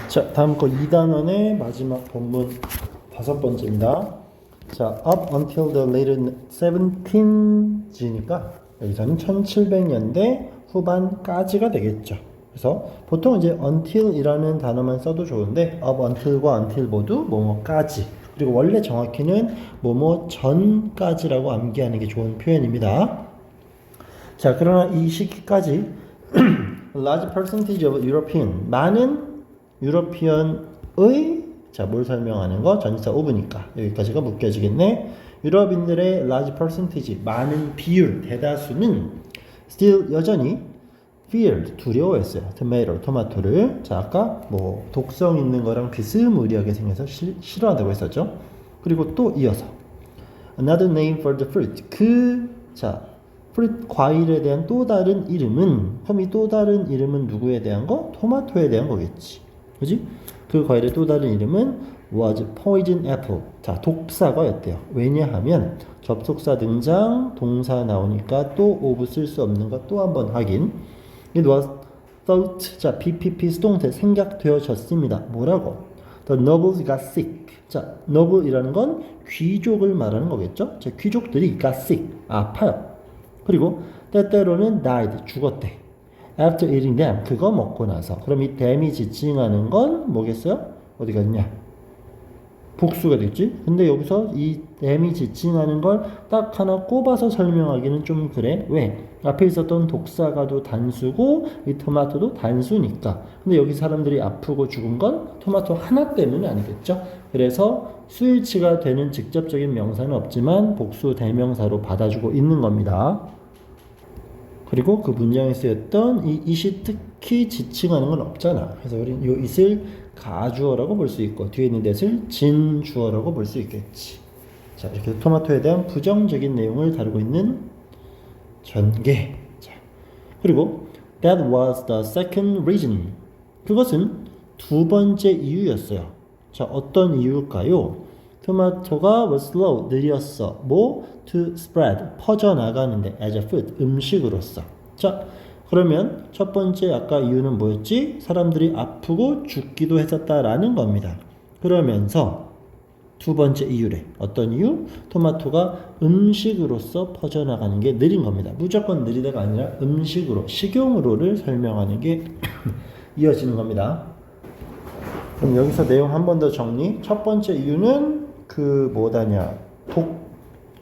자, 다음 거 2단원의 마지막 본문 5번째입니다. 자, up until the late 17G니까 여기서는 1700년대 후반까지가 되겠죠. 그래서 보통 이제 until이라는 단어만 써도 좋은데 up until과 until 모두 뭐뭐까지, 그리고 원래 정확히는 뭐뭐 전까지라고 암기하는 게 좋은 표현입니다. 자, 그러나 이 시기까지 large percentage of European, 많은 유러피언의, 자, 뭘 설명하는 거? 전치사 of니까 여기까지가 묶여지겠네. 유럽인들의 large percentage, 많은 비율, 대다수는 still, 여전히 feared, 두려워했어요. tomato, 토마토를. 자, 아까 뭐 독성 있는 거랑 비스무리하게 생겨서 싫어한다고 했었죠. 그리고 또 이어서 another name for the fruit, 자, fruit, 과일에 대한 또 다른 이름은, 그럼 이 또 다른 이름은 누구에 대한 거? 토마토에 대한 거겠지. 그지? 그 과일의 또 다른 이름은 was poison apple. 자, 독사과였대요. 왜냐하면 접속사 등장, 동사 나오니까 또 of 쓸 수 없는 거 또 한 번 확인. It was thought, 자, BPP 수동태 생각되어졌습니다. 뭐라고? The nobles got sick. 자, noble이라는 건 귀족을 말하는 거겠죠? 자, 귀족들이 got sick, 아파요. 그리고 때때로는 died, 죽었대. After eating them, 그거 먹고 나서. 그럼 이 them이 지칭하는 건 뭐겠어요? 어디 갔냐? 복수가 됐지? 근데 여기서 이 them이 지칭하는 걸 딱 하나 꼽아서 설명하기는 좀 그래. 왜? 앞에 있었던 독사가도 단수고 이 토마토도 단수니까. 근데 여기 사람들이 아프고 죽은 건 토마토 하나 때문은 아니겠죠? 그래서 수일치가 되는 직접적인 명사는 없지만 복수 대명사로 받아주고 있는 겁니다. 그리고 그 문장에 쓰였던 이 it이 특히 지칭하는 건 없잖아. 그래서 우리는 이 it을 가주어라고 볼 수 있고 뒤에 있는 that을 진주어라고 볼 수 있겠지. 자, 이렇게 토마토에 대한 부정적인 내용을 다루고 있는 전개. 자, 그리고 that was the second reason. 그것은 두 번째 이유였어요. 자, 어떤 이유일까요? 토마토가 was slow, 느렸어. 뭐? to spread, 퍼져나가는데 as a food, 음식으로서. 자, 그러면 첫 번째 아까 이유는 뭐였지? 사람들이 아프고 죽기도 했었다라는 겁니다. 그러면서 두 번째 이유래. 어떤 이유? 토마토가 음식으로서 퍼져나가는 게 느린 겁니다. 무조건 느리다가 아니라 음식으로, 식용으로를 설명하는 게 이어지는 겁니다. 그럼 여기서 내용 한 번 더 정리. 첫 번째 이유는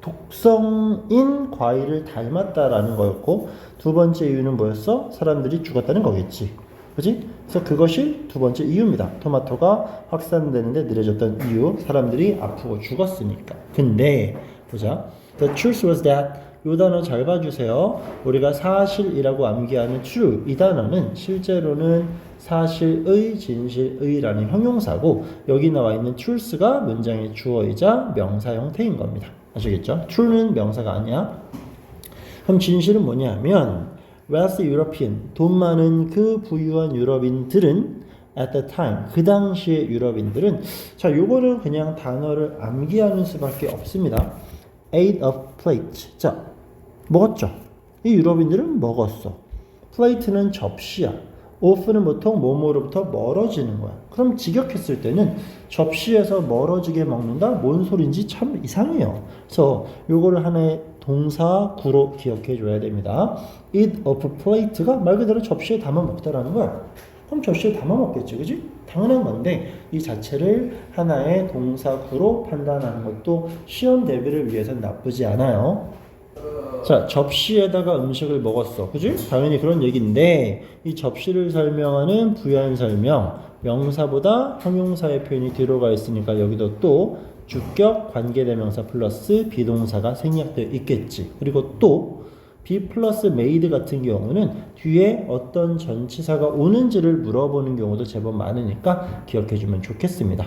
독성인 과일을 닮았다라는 거였고, 두 번째 이유는 뭐였어? 사람들이 죽었다는 거겠지. 그지? 그래서 그것이 두 번째 이유입니다. 토마토가 확산되는데 느려졌던 이유, 사람들이 아프고 죽었으니까. 근데 보자. The truth was that, 이 단어 잘 봐주세요. 우리가 사실이라고 암기하는 true, 이 단어는 실제로는 사실의, 진실의라는 형용사고, 여기 나와 있는 truth가 문장의 주어이자 명사 형태인 겁니다. 아시겠죠? true는 명사가 아니야. 그럼 진실은 뭐냐면 wealthy European, 돈 많은 그 부유한 유럽인들은 at the time, 그 당시의 유럽인들은, 자, 요거는 그냥 단어를 암기하는 수밖에 없습니다. ate a plate. 자, 먹었죠. 이 유럽인들은 먹었어. plate는 접시야. off는 보통 뭐뭐로부터 멀어지는 거야. 그럼 직역했을 때는 접시에서 멀어지게 먹는다? 뭔 소린지 참 이상해요. 그래서 요거를 하나의 동사 구로 기억해 줘야 됩니다. eat off plate가 말 그대로 접시에 담아 먹다라는 거야. 그럼 접시에 담아 먹겠지, 그지? 당연한 건데 이 자체를 하나의 동사 구로 판단하는 것도 시험 대비를 위해서는 나쁘지 않아요. 자, 접시에다가 음식을 먹었어. 그지? 당연히 그런 얘기인데 이 접시를 설명하는 부연 설명, 명사보다 형용사의 표현이 뒤로 있으니까 여기도 또 주격 관계대명사 플러스 비동사가 생략되어 있겠지. 그리고 또 be 플러스 made 같은 경우는 뒤에 어떤 전치사가 오는지를 물어보는 경우도 제법 많으니까 기억해주면 좋겠습니다.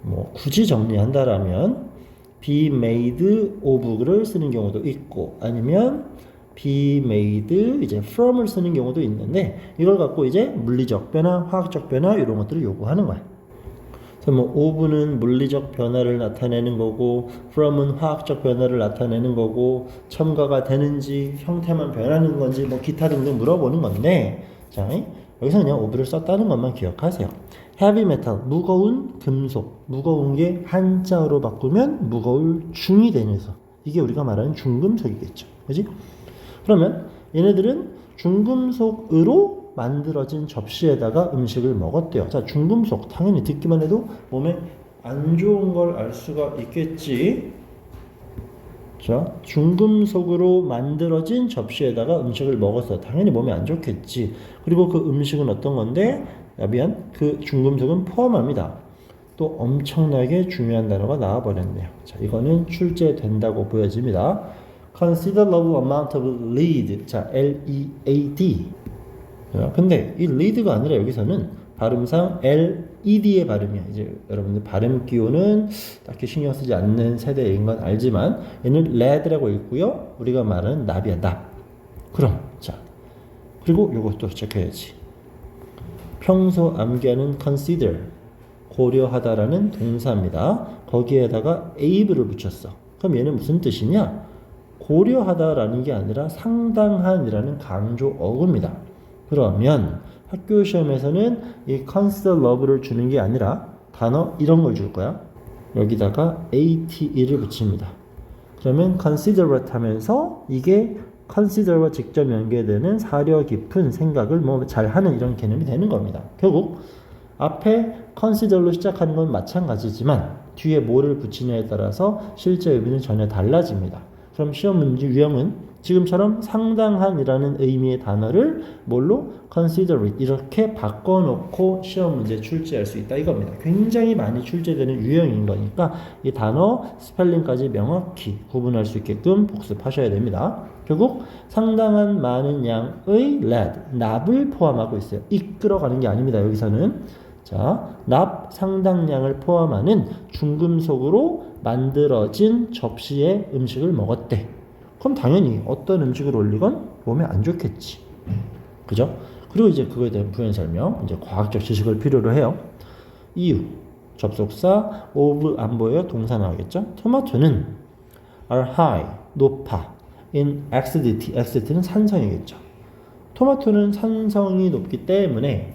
뭐 굳이 정리한다라면 be made of를 쓰는 경우도 있고, 아니면 be made 이제 from을 쓰는 경우도 있는데, 이걸 갖고 이제 물리적 변화, 화학적 변화 이런 것들을 요구하는 거야. 그래서 뭐 of는 물리적 변화를 나타내는 거고, from은 화학적 변화를 나타내는 거고, 첨가가 되는지 형태만 변하는 건지 뭐 기타 등등 물어보는 건데, 자, 여기서 그냥 of를 썼다는 것만 기억하세요. heavy metal, 무거운 금속. 무거운 게 한자어로 바꾸면 무거울 중이 되면서 이게 우리가 말하는 중금속이겠죠. 그지? 그러면 얘네들은 중금속으로 만들어진 접시에다가 음식을 먹었대요. 자, 중금속. 당연히 듣기만 해도 몸에 안 좋은 걸 알 수가 있겠지. 자, 중금속으로 만들어진 접시에다가 음식을 먹었어. 당연히 몸에 안 좋겠지. 그리고 그 음식은 어떤 건데? 미안, 그 중금속은 포함합니다. 또 엄청나게 중요한 단어가 나와버렸네요. 자, 이거는 출제된다고 보여집니다. Considerable amount of lead. 자, L-E-A-D. 근데 이 lead가 아니라 여기서는 발음상 L-E-D의 발음이야. 이제 여러분들 발음 기호는 딱히 신경 쓰지 않는 세대인 건 알지만 얘는 lead라고 읽고요. 우리가 말하는 납이야, 납. 그럼 자, 그리고 요것도 체크해야지. 평소 암기하는 consider, 고려하다라는 동사입니다. 거기에다가 able을 붙였어. 그럼 얘는 무슨 뜻이냐? 고려하다라는 게 아니라 상당한이라는 강조 어구입니다. 그러면 학교 시험에서는 이 consider love를 주는 게 아니라 단어 이런 걸 줄 거야. 여기다가 ate를 붙입니다. 그러면 considerate 하면서 이게 consider와 직접 연계되는 사려 깊은 생각을 뭐 잘하는 이런 개념이 되는 겁니다. 결국 앞에 consider로 시작하는 건 마찬가지지만 뒤에 뭐를 붙이냐에 따라서 실제 의미는 전혀 달라집니다. 그럼 시험 문제 유형은 지금처럼 상당한이라는 의미의 단어를 뭘로? considerate 이렇게 바꿔놓고 시험 문제 출제할 수 있다 이겁니다. 굉장히 많이 출제되는 유형인 거니까 이 단어 스펠링까지 명확히 구분할 수 있게끔 복습하셔야 됩니다. 결국 상당한 많은 양의 lead, 납을 포함하고 있어요. 이끌어가는 게 아닙니다. 여기서는 자, 납 상당량을 포함하는 중금속으로 만들어진 접시에 음식을 먹었대. 그럼 당연히 어떤 음식을 올리건 몸에 안 좋겠지. 그죠? 그리고 이제 그거에 대한 부연 설명, 이제 과학적 지식을 필요로 해요. 이유, 접속사, of 안 보여요? 동사 나오겠죠? 토마토는 are high, 높아. in acidity, acidity는 산성이겠죠. 토마토는 산성이 높기 때문에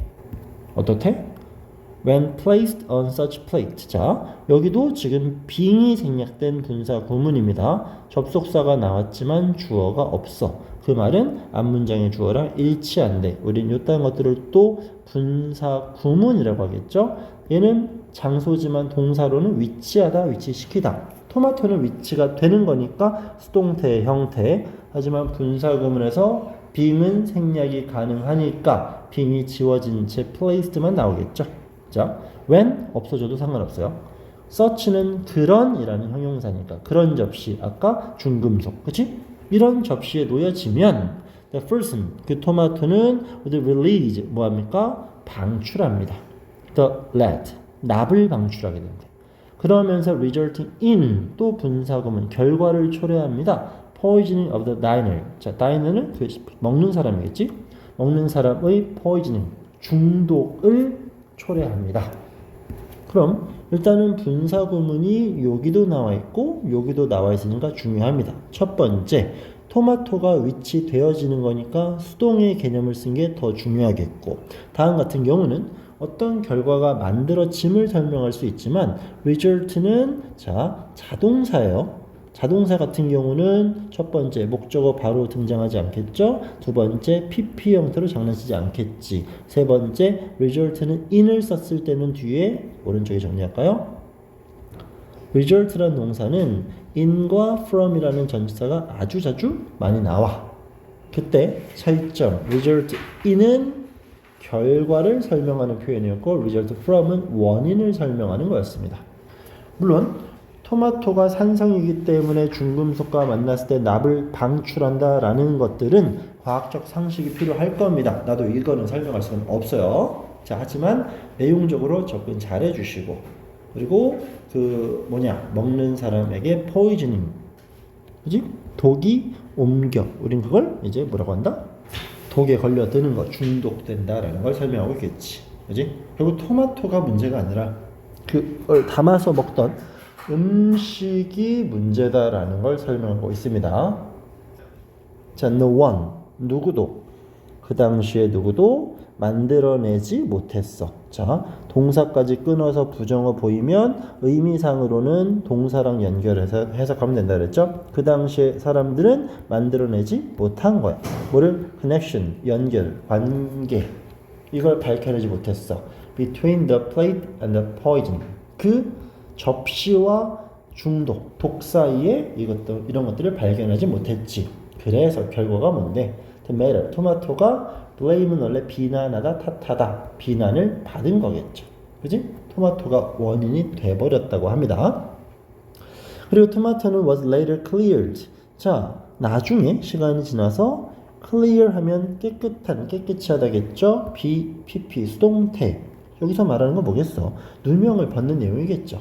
어떻게? When placed on such plate. 자, 여기도 지금 being이 생략된 분사 구문입니다. 접속사가 나왔지만 주어가 없어. 그 말은 앞문장의 주어랑 일치한대. 우린 요딴 것들을 또 분사 구문이라고 하겠죠. 얘는 장소지만 동사로는 위치하다, 위치시키다. 토마토는 위치가 되는 거니까 수동태 형태. 하지만 분사 구문에서 being은 생략이 가능하니까 being이 지워진 채 placed만 나오겠죠. 자, when 없어져도 상관없어요. such는 그런이라는 형용사니까 그런 접시, 아까 중금속, 그치? 이런 접시에 놓여지면 the person, 그 토마토는 would release, 뭐합니까? 방출합니다. the lead, 납을 방출하게 된대. 그러면서 resulting in, 또 분사구문, 결과를 초래합니다. poisoning of the diner. 자, diner는 그 먹는 사람이겠지? 먹는 사람의 poisoning, 중독을 초래합니다. 그럼 일단은 분사 구문이 여기도 나와 있고 여기도 나와 있으니까 중요합니다. 첫 번째, 토마토가 위치되어지는 거니까 수동의 개념을 쓴 게 더 중요하겠고, 다음 같은 경우는 어떤 결과가 만들어짐을 설명할 수 있지만 result는 자, 자동사예요. 자동사 같은 경우는 첫 번째 목적어 바로 등장하지 않겠죠. 두 번째 PP 형태로 장난치지 않겠지. 세 번째 result는 in을 썼을 때는 뒤에 오른쪽에 정리할까요? result라는 동사는 in과 from이라는 전치사가 아주 자주 많이 나와. 그때 차이점 result in은 결과를 설명하는 표현이었고 result from은 원인을 설명하는 거였습니다. 물론 토마토가 산성이기 때문에 중금속과 만났을 때 납을 방출한다라는 것들은 과학적 상식이 필요할 겁니다. 나도 이거는 설명할 수는 없어요. 자, 하지만 내용적으로 접근 잘 해주시고, 그리고 먹는 사람에게 포이즈닝, 그지? 독이 옮겨. 우린 그걸 이제 뭐라고 한다? 독에 걸려드는 거, 중독된다라는 걸 설명하고 있겠지. 그지? 결국 토마토가 문제가 아니라 그걸 담아서 먹던 음식이 문제다라는 걸 설명하고 있습니다. 자, no one, 누구도, 그 당시에 누구도 만들어내지 못했어. 자, 동사까지 끊어서 부정어 보이면 의미상으로는 동사랑 연결해서 해석하면 된다 그랬죠? 그 당시에 사람들은 만들어내지 못한 거야. 뭐를? connection, 연결, 관계. 이걸 밝혀내지 못했어. between the plate and the poison. 그 접시와 중독, 독 사이에 이런 것들을 발견하지 못했지. 그래서 결과가 뭔데? tomato, 토마토가 blame은 원래 비난하다, 탓하다, 비난을 받은 거겠죠. 그지? 토마토가 원인이 돼버렸다고 합니다. 그리고 토마토는 was later cleared. 자, 나중에 시간이 지나서 clear 하면 깨끗한, 깨끗이 하다겠죠? PP, 수동태. 여기서 말하는 건 뭐겠어? 누명을 벗는 내용이겠죠.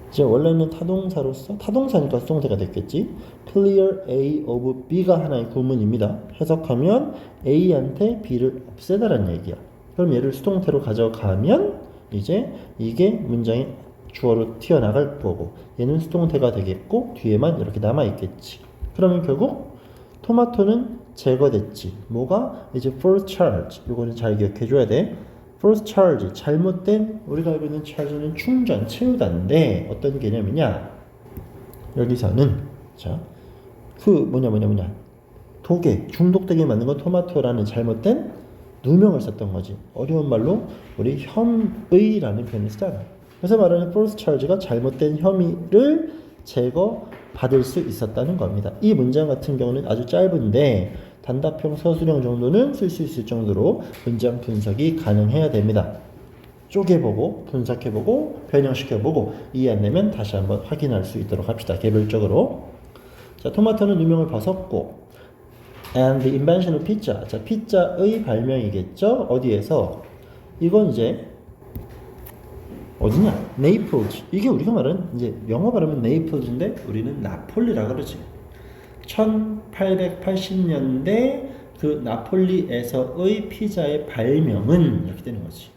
이제 원래는 타동사로서 타동사니까 수동태가 됐겠지. Clear A of B가 하나의 구문입니다. 해석하면 A한테 B를 없애다라는 얘기야. 그럼 얘를 수동태로 가져가면 이제 이게 문장의 주어로 튀어나갈 거고 얘는 수동태가 되겠고 뒤에만 이렇게 남아있겠지. 그러면 결국 토마토는 제거됐지. 뭐가? 이제 first charge. 이거는 잘 기억해줘야 돼. first charge, 잘못된 우리가 알고 있는 charge는 충전, 채우다인데 어떤 개념이냐? 여기서는 자, 그 뭐냐 독에 중독되게 만든 건 토마토라는 잘못된 누명을 썼던 거지. 어려운 말로 우리 혐의라는 표현을 쓰잖아. 그래서 말하는 first charge가 잘못된 혐의를 제거받을 수 있었다는 겁니다. 이 문장 같은 경우는 아주 짧은데 단답형 서술형 정도는 쓸 수 있을 정도로 문장 분석이 가능해야 됩니다. 쪼개보고 분석해보고 변형시켜보고 이해 안 되면 다시 한번 확인할 수 있도록 합시다. 개별적으로. 자, 토마토는 누명을 벗었고 and the invention of pizza. 자, 피자의 발명이겠죠? 어디에서? 이건 이제 어디냐? 네이플즈. 이게 우리가 말하는 이제 영어 발음은 네이플즈인데 우리는 나폴리라 그러지. 1880년대 그 나폴리에서의 피자의 발명은 이렇게 되는 거지.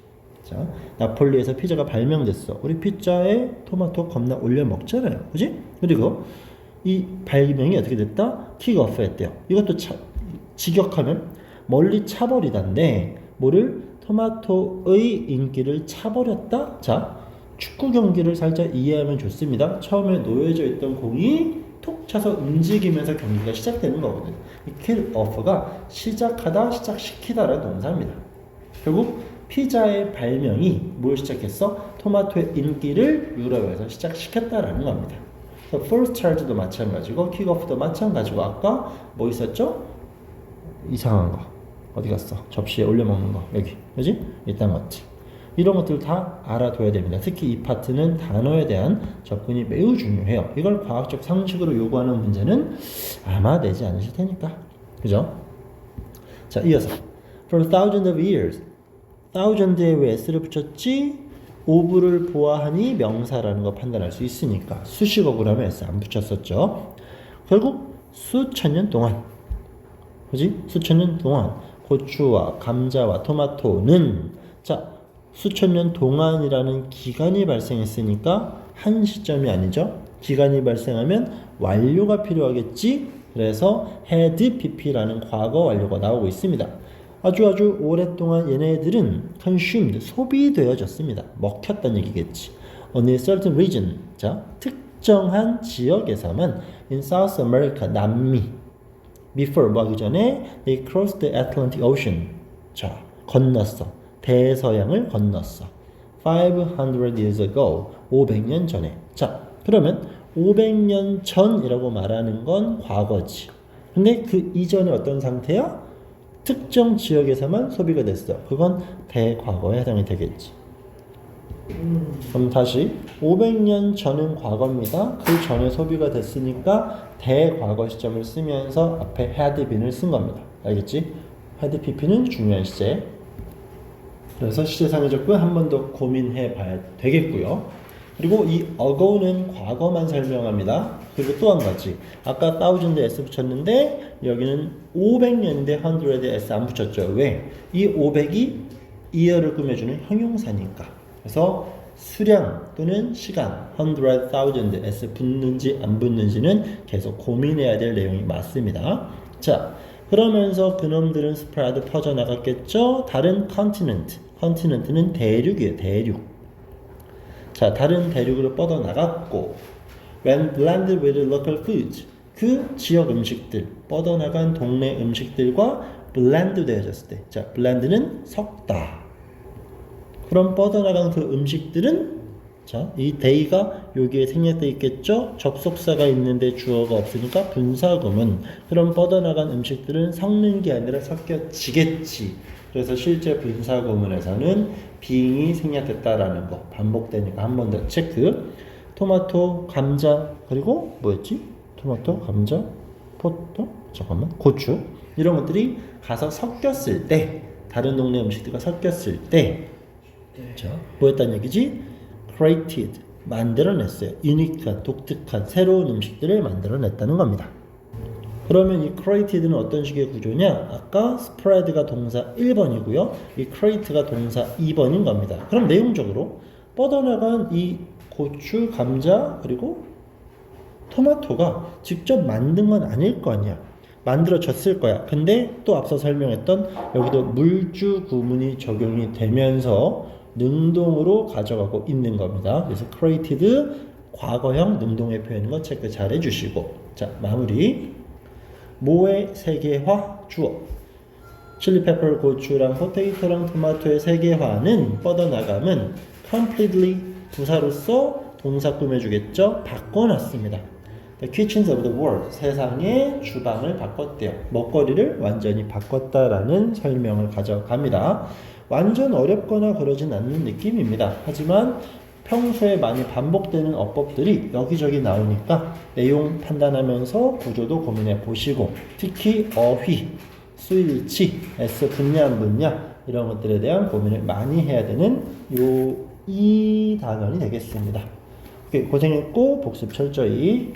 자, 나폴리에서 피자가 발명됐어. 우리 피자에 토마토 겁나 올려 먹잖아요. 그지? 그리고 이 발명이 어떻게 됐다? 킥오프 했대요. 이것도 직역하면 멀리 차버리다인데 뭐를? 토마토의 인기를 차버렸다? 자, 축구 경기를 살짝 이해하면 좋습니다. 처음에 놓여져 있던 공이 톡 차서 움직이면서 경기가 시작되는 거거든. 이 킥오프가 시작하다, 시작시키다라는 동사입니다. 결국 피자의 발명이 뭘 시작했어? 토마토의 인기를 유럽에서 시작시켰다라는 겁니다. first charge도 마찬가지고 킥오프도 마찬가지고 아까 뭐 있었죠? 이상한 거 어디 갔어? 접시에 올려 먹는 거 여기 그지? 이딴 것들 이런 것들 다 알아둬야 됩니다. 특히 이 파트는 단어에 대한 접근이 매우 중요해요. 이걸 과학적 상식으로 요구하는 문제는 아마 내지 않으실 테니까. 그죠? 자, 이어서 For thousands of years. thousand에 왜 s를 붙였지? of를 보아하니 명사라는 거 판단할 수 있으니까 수식어구로 하면 s 안 붙였었죠. 결국 수천 년 동안 그지? 수천 년 동안 고추와 감자와 토마토는 자 수천 년 동안이라는 기간이 발생했으니까 한 시점이 아니죠. 기간이 발생하면 완료가 필요하겠지. 그래서 had pp라는 과거 완료가 나오고 있습니다. 아주 오랫동안 얘네들은 consumed, 소비되어졌습니다. 먹혔다는 얘기겠지. On a certain region, 자 특정한 지역에서만 in South America, 남미 before, 뭐 하기 전에 they crossed the Atlantic Ocean, 자 건넜어. 대서양을 건넜어. 500 years ago, 500년 전에. 자, 그러면 500년 전이라고 말하는 건 과거지. 근데 그 이전에 어떤 상태야? 특정 지역에서만 소비가 됐어. 그건 대과거에 해당이 되겠지. 그럼 다시 500년 전은 과거입니다. 그 전에 소비가 됐으니까 대과거 시점을 쓰면서 앞에 had been을 쓴 겁니다. 알겠지? had pp는 중요한 시제. 그래서 시제상의 접근 한 번 더 고민해 봐야 되겠고요. 그리고 이 ago는 과거만 설명합니다. 그리고 또 한 가지. 아까 1000에 s 붙였는데 여기는 500년인데 100에 s 안 붙였죠. 왜? 이 500이 year를 꾸며주는 형용사니까. 그래서 수량 또는 시간 100,000 s 붙는지 안 붙는지는 계속 고민해야 될 내용이 맞습니다. 자, 그러면서 그놈들은 스프레드 퍼져나갔겠죠. 다른 컨티넨트, 컨티넨트는 대륙이에요. 대륙. 자, 다른 대륙으로 뻗어나갔고 when blended with local foods, 그 지역 음식들, 뻗어나간 동네 음식들과 blend 되어졌을 때, 자, blend는 섞다. 그럼 뻗어나간 그 음식들은, 자, 이 they가 여기에 생략되어 있겠죠? 접속사가 있는데 주어가 없으니까 분사구문. 그럼 뻗어나간 음식들은 섞는 게 아니라 섞여지겠지. 그래서 실제 분사구문에서는 being이 생략됐다라는 거 반복되니까 한 번 더 체크. 토마토, 감자, 그리고 뭐였지? 토마토, 감자, 포도, 잠깐만, 고추, 이런 것들이 가서 섞였을 때, 다른 동네 음식들과 섞였을 때, 자, 뭐였다는 얘기지? created, 만들어냈어요. 유니크한, 독특한, 새로운 음식들을 만들어냈다는 겁니다. 그러면 이 created는 어떤 식의 구조냐? 아까 spread가 동사 1번이고요. 이 create가 동사 2번인 겁니다. 그럼 내용적으로 뻗어나간 이 고추, 감자, 그리고 토마토가 직접 만든 건 아닐 거 아니야. 만들어졌을 거야. 근데 또 앞서 설명했던 여기도 물주 구문이 적용이 되면서 능동으로 가져가고 있는 겁니다. 그래서 created 과거형 능동의 표현인 거 체크 잘 해주시고, 자, 마무리. 모의 세계화 주어. 칠리페퍼, 고추랑 포테이토랑 토마토의 세계화는 뻗어나감은 completely 부사로서 동사 꾸며주겠죠. 바꿔놨습니다. The kitchens of the world, 세상의 주방을 바꿨대요. 먹거리를 완전히 바꿨다라는 설명을 가져갑니다. 완전 어렵거나 그러진 않는 느낌입니다. 하지만 평소에 많이 반복되는 어법들이 여기저기 나오니까 내용 판단하면서 구조도 고민해 보시고, 특히 어휘, 수일치, S 붙냐 안 붙냐 이런 것들에 대한 고민을 많이 해야 되는 이 단원이 되겠습니다. 오케이, 고생했고 복습 철저히